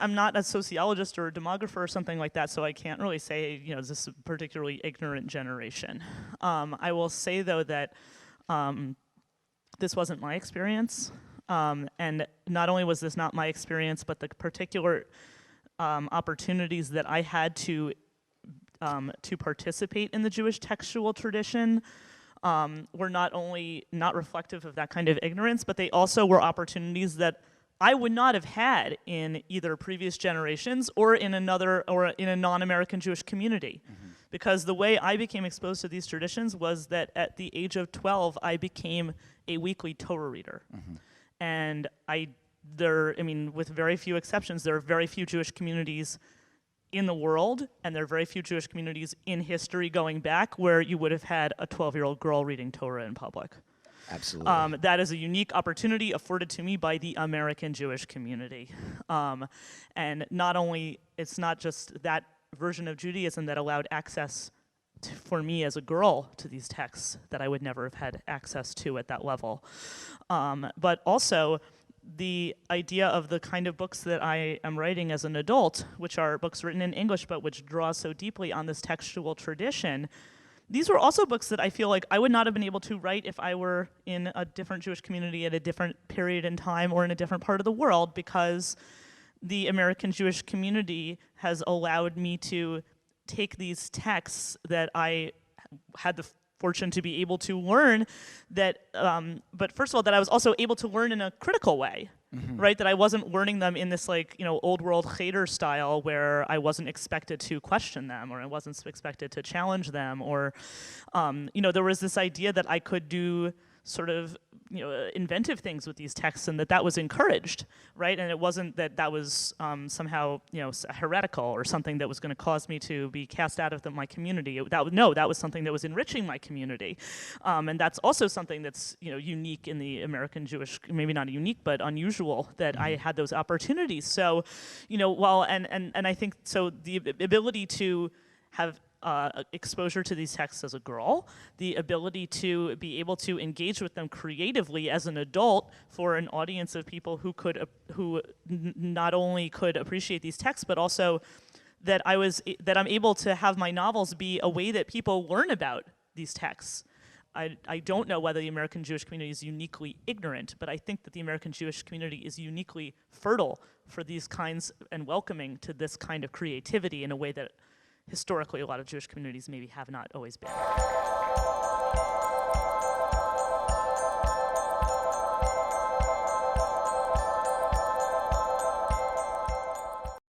I'm not a sociologist or a demographer or something like that, so I can't really say, is this a particularly ignorant generation. I will say, though, that this wasn't my experience. And not only was this not my experience, but the particular opportunities that I had to participate in the Jewish textual tradition were not only not reflective of that kind of ignorance, but they also were opportunities that I would not have had in either previous generations or in a non-American Jewish community. Mm-hmm. Because the way I became exposed to these traditions was that at the age of 12, I became a weekly Torah reader. Mm-hmm. And with very few exceptions, there are very few Jewish communities in the world, and there are very few Jewish communities in history going back where you would have had a 12-year-old girl reading Torah in public. Absolutely. That is a unique opportunity afforded to me by the American Jewish community. And not only, it's not just that version of Judaism that allowed access for me as a girl to these texts that I would never have had access to at that level. But also, the idea of the kind of books that I am writing as an adult, which are books written in English but which draw so deeply on this textual tradition, these were also books that I feel like I would not have been able to write if I were in a different Jewish community at a different period in time or in a different part of the world, because the American Jewish community has allowed me to take these texts that I had the fortune to be able to learn, that, but first of all, that I was also able to learn in a critical way, mm-hmm. right? That I wasn't learning them in this old world cheder style where I wasn't expected to question them, or I wasn't expected to challenge them, or, there was this idea that I could do sort of inventive things with these texts, and that was encouraged, right? And it wasn't that was somehow heretical or something that was going to cause me to be cast out of my community. That was something that was enriching my community, and that's also something that's unique in the American Jewish, maybe not unique but unusual, that I had those opportunities. So, and I think so the ability to have exposure to these texts as a girl, the ability to be able to engage with them creatively as an adult for an audience of people who not only could appreciate these texts, but also that I'm able to have my novels be a way that people learn about these texts. I don't know whether the American Jewish community is uniquely ignorant, but I think that the American Jewish community is uniquely fertile for these kinds and welcoming to this kind of creativity in a way that historically a lot of Jewish communities maybe have not always been.